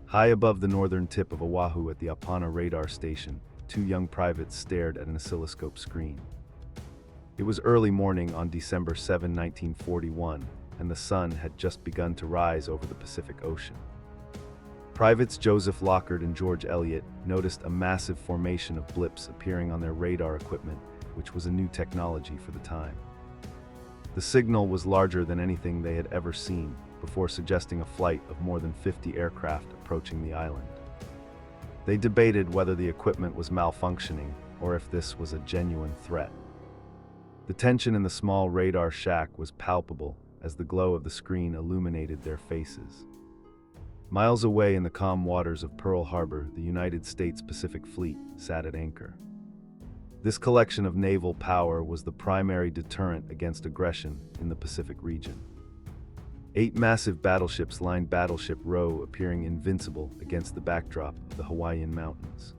High above the northern tip of Oahu at the Apana radar station, two young privates stared at an oscilloscope screen. It was early morning on December 7, 1941, and the sun had just begun to rise over the Pacific Ocean. Privates Joseph Lockard and George Elliott noticed a massive formation of blips appearing on their radar equipment, which was a new technology for the time. The signal was larger than anything they had ever seen, before suggesting a flight of more than 50 aircraft approaching the island. They debated whether the equipment was malfunctioning or if this was a genuine threat. The tension in the small radar shack was palpable as the glow of the screen illuminated their faces. Miles away in the calm waters of Pearl Harbor, the United States Pacific Fleet sat at anchor. This collection of naval power was the primary deterrent against aggression in the Pacific region. 8 massive battleships lined Battleship Row, appearing invincible against the backdrop of the Hawaiian mountains.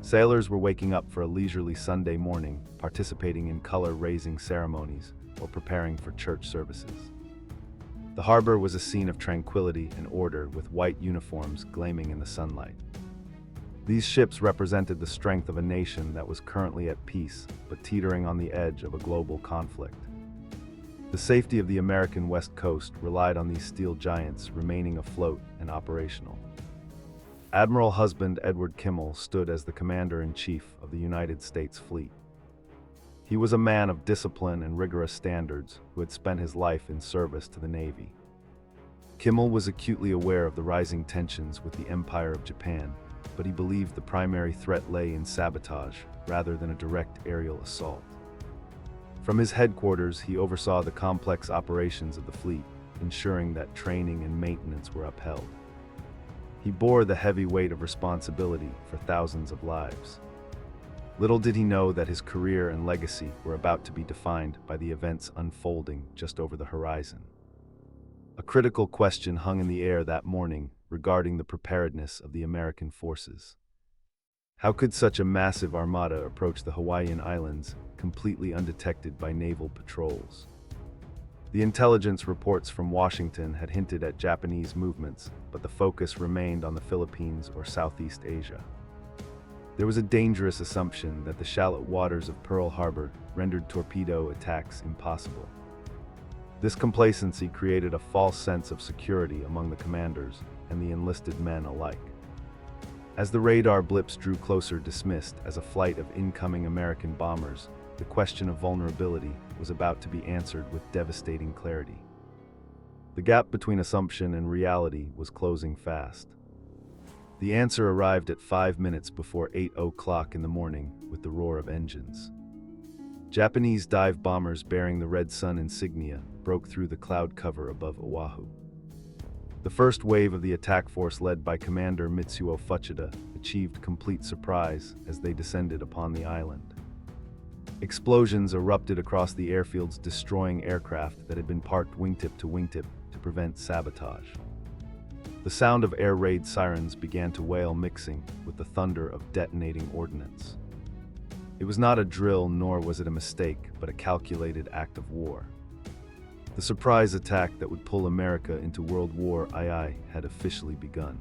Sailors were waking up for a leisurely Sunday morning, participating in color-raising ceremonies or preparing for church services. The harbor was a scene of tranquility and order, with white uniforms gleaming in the sunlight. These ships represented the strength of a nation that was currently at peace, but teetering on the edge of a global conflict. The safety of the American West Coast relied on these steel giants remaining afloat and operational. Admiral Husband Edward Kimmel stood as the commander-in-chief of the United States Fleet. He was a man of discipline and rigorous standards who had spent his life in service to the Navy. Kimmel was acutely aware of the rising tensions with the Empire of Japan, but he believed the primary threat lay in sabotage rather than a direct aerial assault. From his headquarters, he oversaw the complex operations of the fleet, ensuring that training and maintenance were upheld. He bore the heavy weight of responsibility for thousands of lives. Little did he know that his career and legacy were about to be defined by the events unfolding just over the horizon. A critical question hung in the air that morning regarding the preparedness of the American forces. How could such a massive armada approach the Hawaiian Islands completely undetected by naval patrols? The intelligence reports from Washington had hinted at Japanese movements, but the focus remained on the Philippines or Southeast Asia. There was a dangerous assumption that the shallow waters of Pearl Harbor rendered torpedo attacks impossible. This complacency created a false sense of security among the commanders and the enlisted men alike. As the radar blips drew closer, dismissed as a flight of incoming American bombers, the question of vulnerability was about to be answered with devastating clarity. The gap between assumption and reality was closing fast. The answer arrived at 5 minutes before 8 o'clock in the morning with the roar of engines. Japanese dive bombers bearing the Red Sun insignia broke through the cloud cover above Oahu. The first wave of the attack force, led by Commander Mitsuo Fuchida, achieved complete surprise as they descended upon the island. Explosions erupted across the airfields, destroying aircraft that had been parked wingtip to prevent sabotage. The sound of air raid sirens began to wail, mixing with the thunder of detonating ordnance. It was not a drill, nor was it a mistake, but a calculated act of war. The surprise attack that would pull America into World War II had officially begun.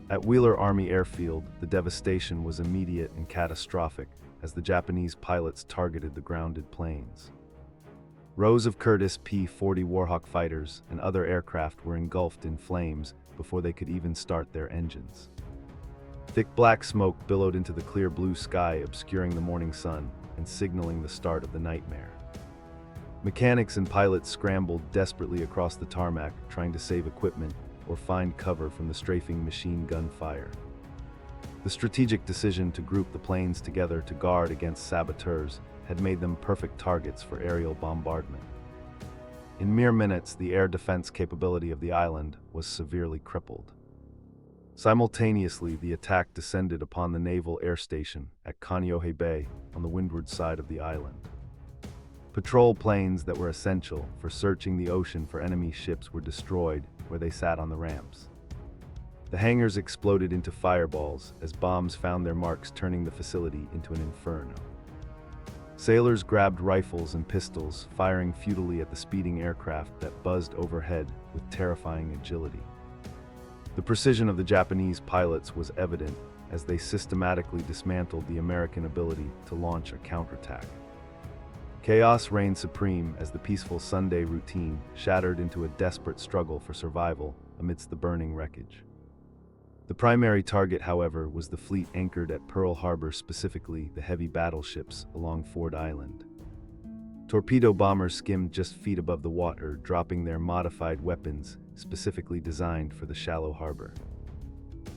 At Wheeler Army Airfield, the devastation was immediate and catastrophic as the Japanese pilots targeted the grounded planes. Rows of Curtiss P-40 Warhawk fighters and other aircraft were engulfed in flames before they could even start their engines. Thick black smoke billowed into the clear blue sky, obscuring the morning sun and signaling the start of the nightmare. Mechanics and pilots scrambled desperately across the tarmac, trying to save equipment or find cover from the strafing machine gun fire. The strategic decision to group the planes together to guard against saboteurs had made them perfect targets for aerial bombardment. In mere minutes, the air defense capability of the island was severely crippled. Simultaneously, the attack descended upon the naval air station at Kaneohe Bay on the windward side of the island. Patrol planes that were essential for searching the ocean for enemy ships were destroyed where they sat on the ramps. The hangars exploded into fireballs as bombs found their marks, turning the facility into an inferno. Sailors grabbed rifles and pistols, firing futilely at the speeding aircraft that buzzed overhead with terrifying agility. The precision of the Japanese pilots was evident as they systematically dismantled the American ability to launch a counterattack. Chaos reigned supreme as the peaceful Sunday routine shattered into a desperate struggle for survival amidst the burning wreckage. The primary target, however, was the fleet anchored at Pearl Harbor, specifically the heavy battleships along Ford Island. Torpedo bombers skimmed just feet above the water, dropping their modified weapons specifically designed for the shallow harbor.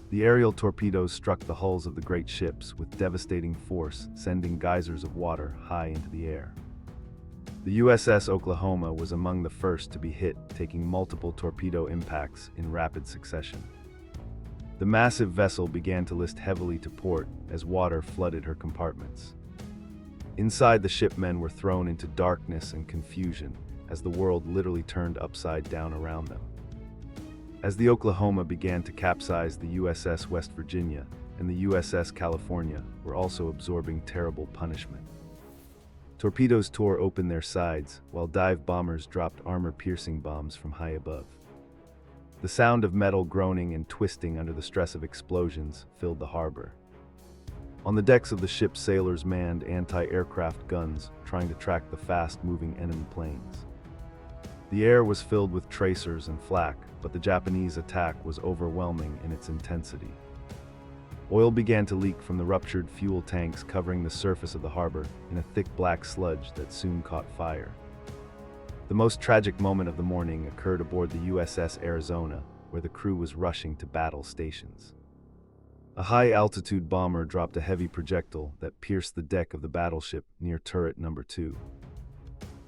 The aerial torpedoes struck the hulls of the great ships with devastating force, sending geysers of water high into the air. The USS Oklahoma was among the first to be hit, taking multiple torpedo impacts in rapid succession. The massive vessel began to list heavily to port as water flooded her compartments. Inside, the shipmen were thrown into darkness and confusion as the world literally turned upside down around them. As the Oklahoma began to capsize, the USS West Virginia and the USS California were also absorbing terrible punishment. Torpedoes tore open their sides, while dive bombers dropped armor-piercing bombs from high above. The sound of metal groaning and twisting under the stress of explosions filled the harbor. On the decks of the ship, sailors manned anti-aircraft guns, trying to track the fast-moving enemy planes. The air was filled with tracers and flak, but the Japanese attack was overwhelming in its intensity. Oil began to leak from the ruptured fuel tanks, covering the surface of the harbor in a thick black sludge that soon caught fire. The most tragic moment of the morning occurred aboard the USS Arizona, where the crew was rushing to battle stations. A high-altitude bomber dropped a heavy projectile that pierced the deck of the battleship near turret number 2.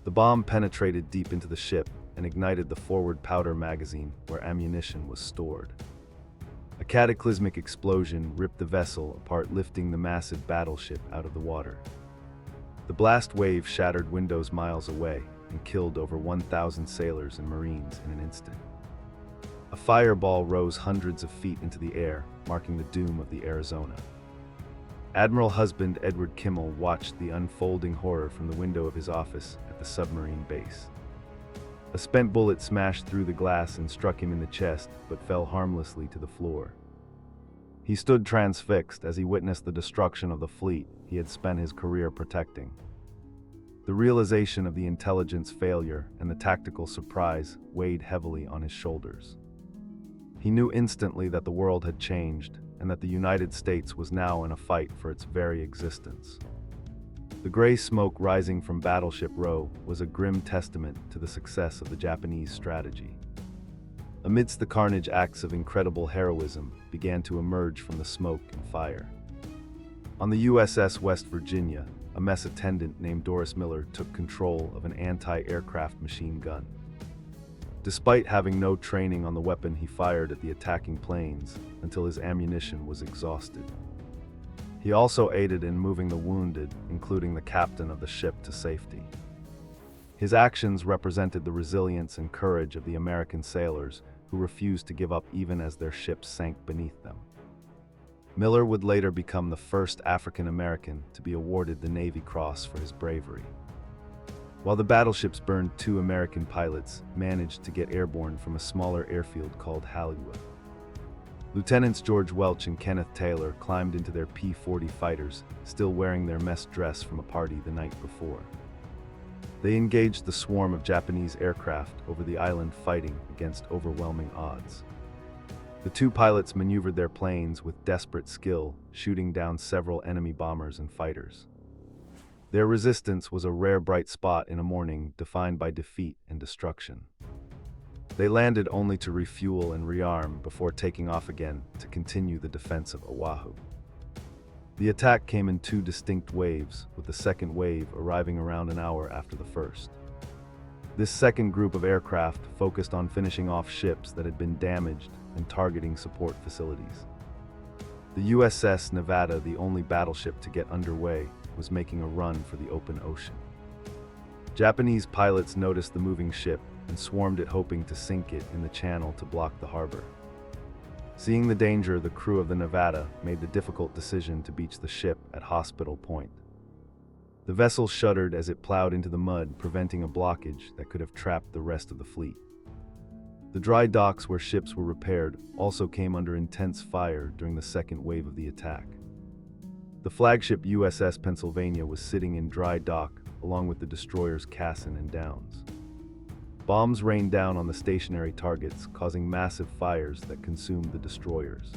The bomb penetrated deep into the ship and ignited the forward powder magazine where ammunition was stored. A cataclysmic explosion ripped the vessel apart, lifting the massive battleship out of the water. The blast wave shattered windows miles away and killed over 1,000 sailors and Marines in an instant. A fireball rose hundreds of feet into the air, marking the doom of the Arizona. Admiral Husband Edward Kimmel watched the unfolding horror from the window of his office at the submarine base. A spent bullet smashed through the glass and struck him in the chest, but fell harmlessly to the floor. He stood transfixed as he witnessed the destruction of the fleet he had spent his career protecting. The realization of the intelligence failure and the tactical surprise weighed heavily on his shoulders. He knew instantly that the world had changed and that the United States was now in a fight for its very existence. The gray smoke rising from Battleship Row was a grim testament to the success of the Japanese strategy. Amidst the carnage, acts of incredible heroism began to emerge from the smoke and fire. On the USS West Virginia, a mess attendant named Doris Miller took control of an anti-aircraft machine gun. Despite having no training on the weapon, he fired at the attacking planes until his ammunition was exhausted. He also aided in moving the wounded, including the captain of the ship, to safety. His actions represented the resilience and courage of the American sailors who refused to give up even as their ships sank beneath them. Miller would later become the first African American to be awarded the Navy Cross for his bravery. While the battleships burned, 2 American pilots managed to get airborne from a smaller airfield called Honolulu. Lieutenants George Welch and Kenneth Taylor climbed into their P-40 fighters, still wearing their mess dress from a party the night before. They engaged the swarm of Japanese aircraft over the island, fighting against overwhelming odds. The 2 pilots maneuvered their planes with desperate skill, shooting down several enemy bombers and fighters. Their resistance was a rare bright spot in a morning defined by defeat and destruction. They landed only to refuel and rearm before taking off again to continue the defense of Oahu. The attack came in 2 distinct waves, with the second wave arriving around an hour after the first. This second group of aircraft focused on finishing off ships that had been damaged and targeting support facilities. The USS Nevada, the only battleship to get underway, was making a run for the open ocean. Japanese pilots noticed the moving ship and swarmed it, hoping to sink it in the channel to block the harbor. Seeing the danger, the crew of the Nevada made the difficult decision to beach the ship at Hospital Point. The vessel shuddered as it plowed into the mud, preventing a blockage that could have trapped the rest of the fleet. The dry docks where ships were repaired also came under intense fire during the second wave of the attack. The flagship USS Pennsylvania was sitting in dry dock along with the destroyers Cassin and Downs. Bombs rained down on the stationary targets, causing massive fires that consumed the destroyers.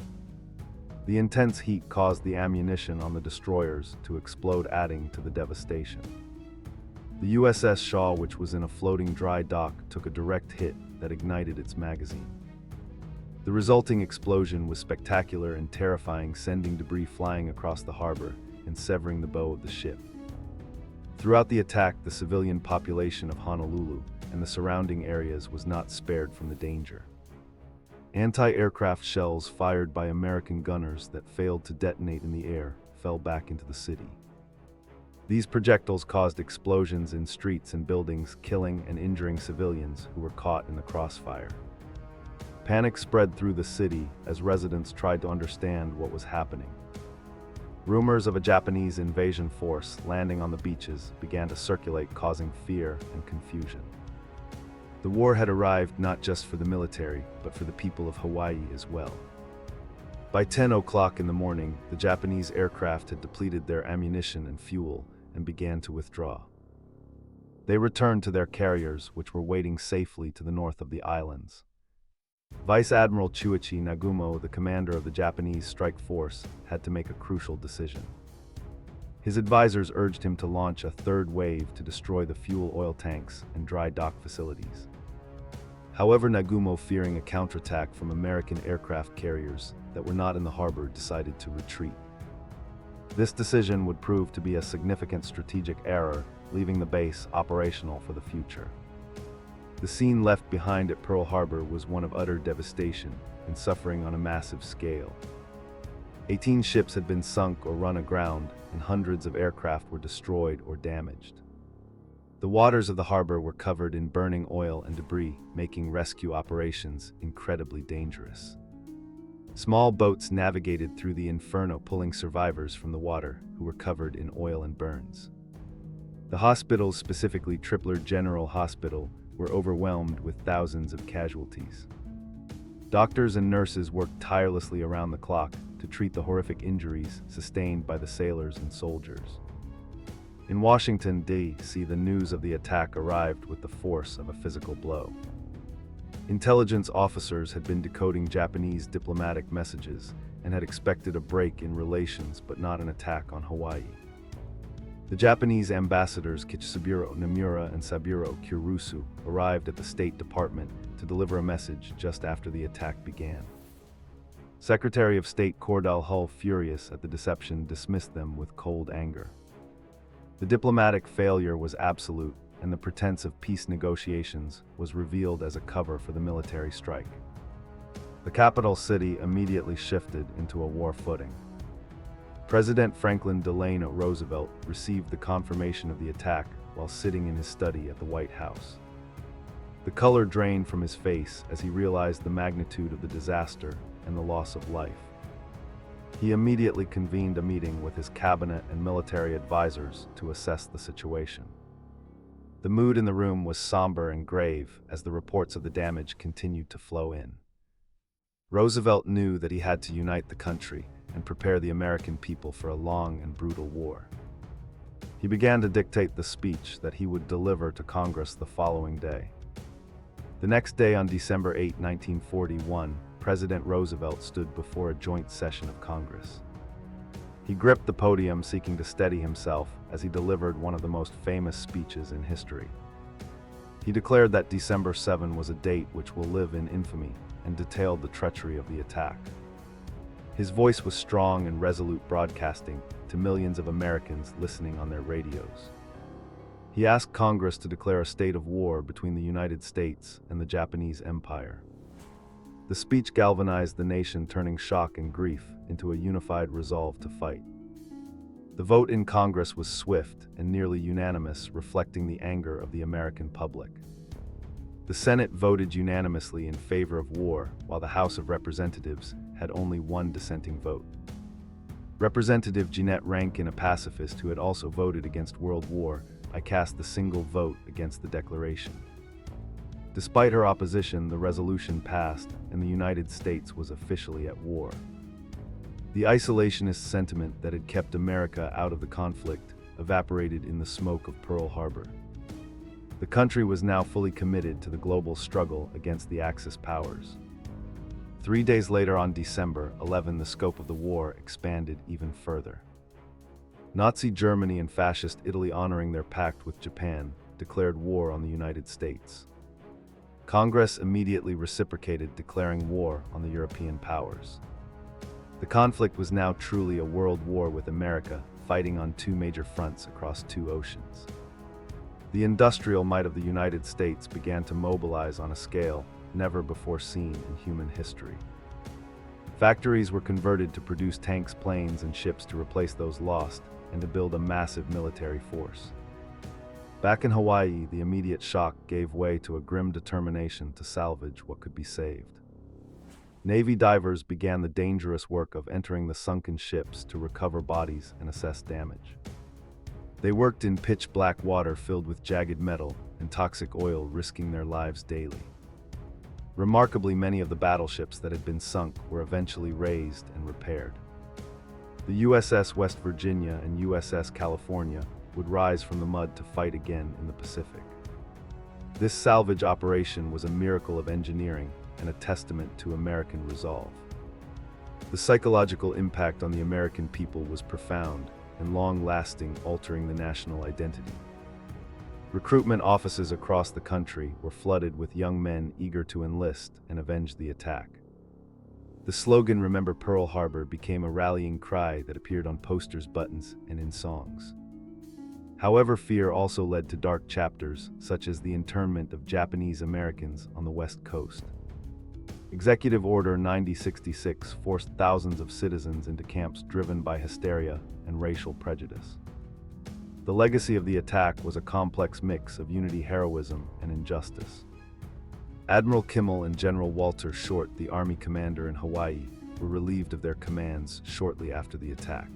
The intense heat caused the ammunition on the destroyers to explode, adding to the devastation. The USS Shaw, which was in a floating dry dock, took a direct hit that ignited its magazine. The resulting explosion was spectacular and terrifying, sending debris flying across the harbor and severing the bow of the ship. Throughout the attack, the civilian population of Honolulu and the surrounding areas was not spared from the danger. Anti-aircraft shells fired by American gunners that failed to detonate in the air fell back into the city. These projectiles caused explosions in streets and buildings, killing and injuring civilians who were caught in the crossfire. Panic spread through the city as residents tried to understand what was happening. Rumors of a Japanese invasion force landing on the beaches began to circulate, causing fear and confusion. The war had arrived not just for the military, but for the people of Hawaii as well. By 10 o'clock in the morning, the Japanese aircraft had depleted their ammunition and fuel and began to withdraw. They returned to their carriers, which were waiting safely to the north of the islands. Vice Admiral Chuichi Nagumo, the commander of the Japanese strike force, had to make a crucial decision. His advisors urged him to launch a third wave to destroy the fuel oil tanks and dry dock facilities. However, Nagumo, fearing a counterattack from American aircraft carriers that were not in the harbor, decided to retreat. This decision would prove to be a significant strategic error, leaving the base operational for the future. The scene left behind at Pearl Harbor was one of utter devastation and suffering on a massive scale. 18 ships had been sunk or run aground, and hundreds of aircraft were destroyed or damaged. The waters of the harbor were covered in burning oil and debris, making rescue operations incredibly dangerous. Small boats navigated through the inferno, pulling survivors from the water who were covered in oil and burns. The hospitals, specifically Tripler General Hospital, were overwhelmed with thousands of casualties. Doctors and nurses worked tirelessly around the clock to treat the horrific injuries sustained by the sailors and soldiers. In Washington, D.C., the news of the attack arrived with the force of a physical blow. Intelligence officers had been decoding Japanese diplomatic messages and had expected a break in relations, but not an attack on Hawaii. The Japanese ambassadors Kichisaburo Nomura and Saburo Kurusu arrived at the State Department to deliver a message just after the attack began. Secretary of State Cordell Hull, furious at the deception, dismissed them with cold anger. The diplomatic failure was absolute, and the pretense of peace negotiations was revealed as a cover for the military strike. The capital city immediately shifted into a war footing. President Franklin Delano Roosevelt received the confirmation of the attack while sitting in his study at the White House. The color drained from his face as he realized the magnitude of the disaster and the loss of life. He immediately convened a meeting with his cabinet and military advisors to assess the situation. The mood in the room was somber and grave as the reports of the damage continued to flow in. Roosevelt knew that he had to unite the country and prepare the American people for a long and brutal war. He began to dictate the speech that he would deliver to Congress the following day. The next day, on December 8, 1941, President Roosevelt stood before a joint session of Congress. He gripped the podium, seeking to steady himself as he delivered one of the most famous speeches in history. He declared that December 7 was a date which will live in infamy, and detailed the treachery of the attack. His voice was strong and resolute, broadcasting to millions of Americans listening on their radios. He asked Congress to declare a state of war between the United States and the Japanese Empire. The speech galvanized the nation, turning shock and grief into a unified resolve to fight. The vote in Congress was swift and nearly unanimous, reflecting the anger of the American public. The Senate voted unanimously in favor of war, while the House of Representatives had only one dissenting vote. Representative Jeanette Rankin, a pacifist who had also voted against World War I, cast the single vote against the declaration. Despite her opposition, the resolution passed, and the United States was officially at war. The isolationist sentiment that had kept America out of the conflict evaporated in the smoke of Pearl Harbor. The country was now fully committed to the global struggle against the Axis powers. 3 days later, on December 11, the scope of the war expanded even further. Nazi Germany and Fascist Italy, honoring their pact with Japan, declared war on the United States. Congress immediately reciprocated, declaring war on the European powers. The conflict was now truly a world war, with America fighting on two major fronts across two oceans. The industrial might of the United States began to mobilize on a scale never before seen in human history. Factories were converted to produce tanks, planes, and ships to replace those lost, and to build a massive military force. Back in Hawaii, the immediate shock gave way to a grim determination to salvage what could be saved. Navy divers began the dangerous work of entering the sunken ships to recover bodies and assess damage. They worked in pitch-black water filled with jagged metal and toxic oil, risking their lives daily. Remarkably, many of the battleships that had been sunk were eventually raised and repaired. The USS West Virginia and USS California would rise from the mud to fight again in the Pacific. This salvage operation was a miracle of engineering and a testament to American resolve. The psychological impact on the American people was profound and long-lasting, altering the national identity. Recruitment offices across the country were flooded with young men eager to enlist and avenge the attack. The slogan "Remember Pearl Harbor" became a rallying cry that appeared on posters, buttons, and in songs. However, fear also led to dark chapters, such as the internment of Japanese Americans on the West Coast. Executive Order 9066 forced thousands of citizens into camps driven by hysteria and racial prejudice. The legacy of the attack was a complex mix of unity, heroism, and injustice. Admiral Kimmel and General Walter Short, the Army commander in Hawaii, were relieved of their commands shortly after the attack.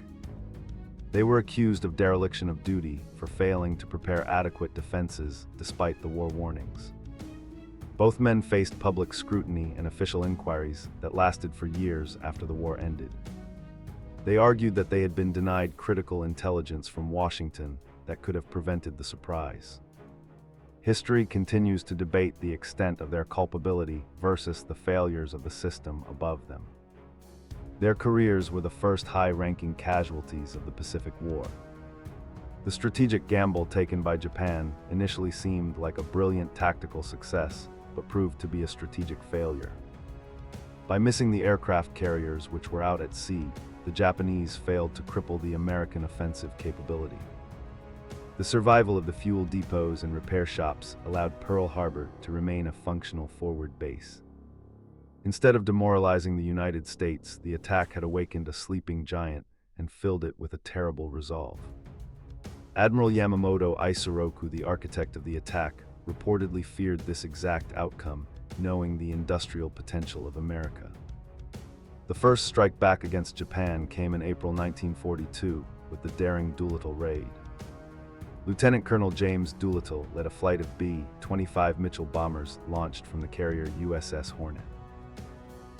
They were accused of dereliction of duty for failing to prepare adequate defenses despite the war warnings. Both men faced public scrutiny and official inquiries that lasted for years after the war ended. They argued that they had been denied critical intelligence from Washington that could have prevented the surprise. History continues to debate the extent of their culpability versus the failures of the system above them. Their careers were the first high-ranking casualties of the Pacific War. The strategic gamble taken by Japan initially seemed like a brilliant tactical success, but proved to be a strategic failure. By missing the aircraft carriers which were out at sea, the Japanese failed to cripple the American offensive capability. The survival of the fuel depots and repair shops allowed Pearl Harbor to remain a functional forward base. Instead of demoralizing the United States, the attack had awakened a sleeping giant and filled it with a terrible resolve. Admiral Yamamoto Isoroku, the architect of the attack, reportedly feared this exact outcome, knowing the industrial potential of America. The first strike back against Japan came in April 1942 with the daring Doolittle raid. Lieutenant Colonel James Doolittle led a flight of B-25 Mitchell bombers launched from the carrier USS Hornet.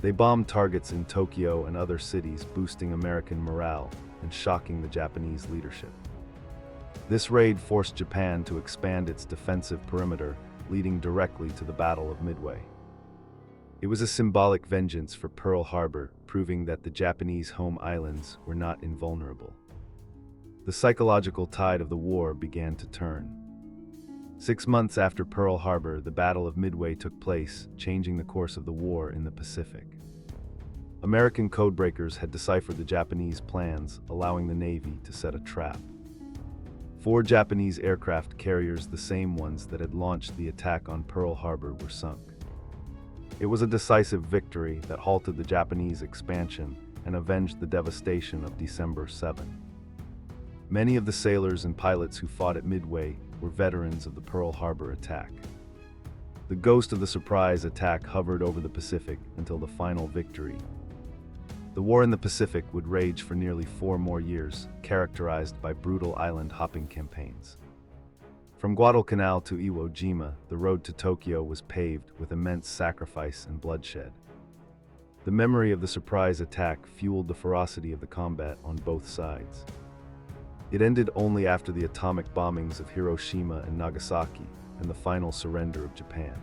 They bombed targets in Tokyo and other cities, boosting American morale and shocking the Japanese leadership. This raid forced Japan to expand its defensive perimeter, leading directly to the Battle of Midway. It was a symbolic vengeance for Pearl Harbor, proving that the Japanese home islands were not invulnerable. The psychological tide of the war began to turn. 6 months after Pearl Harbor, the Battle of Midway took place, changing the course of the war in the Pacific. American codebreakers had deciphered the Japanese plans, allowing the Navy to set a trap. 4 Japanese aircraft carriers, the same ones that had launched the attack on Pearl Harbor, were sunk. It was a decisive victory that halted the Japanese expansion and avenged the devastation of December 7. Many of the sailors and pilots who fought at Midway were veterans of the Pearl Harbor attack. The ghost of the surprise attack hovered over the Pacific until the final victory. The war in the Pacific would rage for nearly 4 more years, characterized by brutal island-hopping campaigns. From Guadalcanal to Iwo Jima, the road to Tokyo was paved with immense sacrifice and bloodshed. The memory of the surprise attack fueled the ferocity of the combat on both sides. It ended only after the atomic bombings of Hiroshima and Nagasaki and the final surrender of Japan.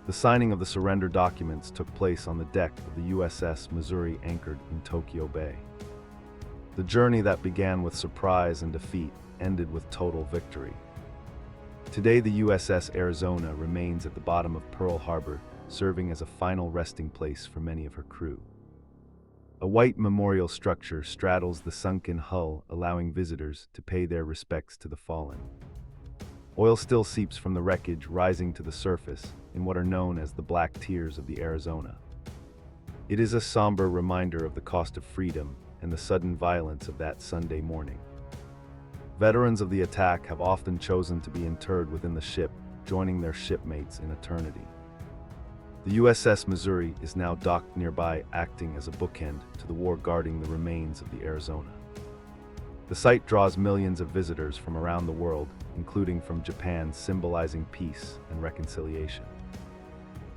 The signing of the surrender documents took place on the deck of the USS Missouri anchored in Tokyo Bay. The journey that began with surprise and defeat ended with total victory. Today, the USS Arizona remains at the bottom of Pearl Harbor, serving as a final resting place for many of her crew. A white memorial structure straddles the sunken hull, allowing visitors to pay their respects to the fallen. Oil still seeps from the wreckage, rising to the surface in what are known as the Black Tears of the Arizona. It is a somber reminder of the cost of freedom and the sudden violence of that Sunday morning. Veterans of the attack have often chosen to be interred within the ship, joining their shipmates in eternity. The USS Missouri is now docked nearby, acting as a bookend to the war guarding the remains of the Arizona. The site draws millions of visitors from around the world, including from Japan, symbolizing peace and reconciliation.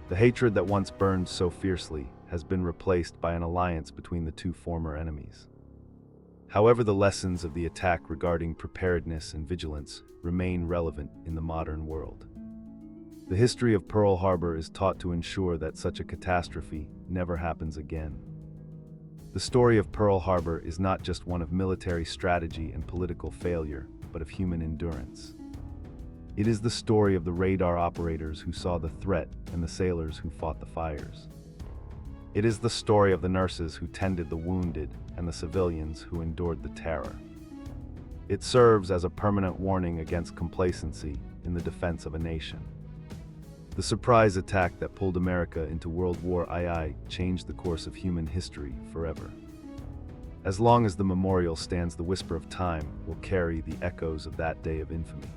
The hatred that once burned so fiercely has been replaced by an alliance between the two former enemies. However, the lessons of the attack regarding preparedness and vigilance remain relevant in the modern world. The history of Pearl Harbor is taught to ensure that such a catastrophe never happens again. The story of Pearl Harbor is not just one of military strategy and political failure, but of human endurance. It is the story of the radar operators who saw the threat and the sailors who fought the fires. It is the story of the nurses who tended the wounded and the civilians who endured the terror. It serves as a permanent warning against complacency in the defense of a nation. The surprise attack that pulled America into World War II changed the course of human history forever. As long as the memorial stands, the whisper of time will carry the echoes of that day of infamy.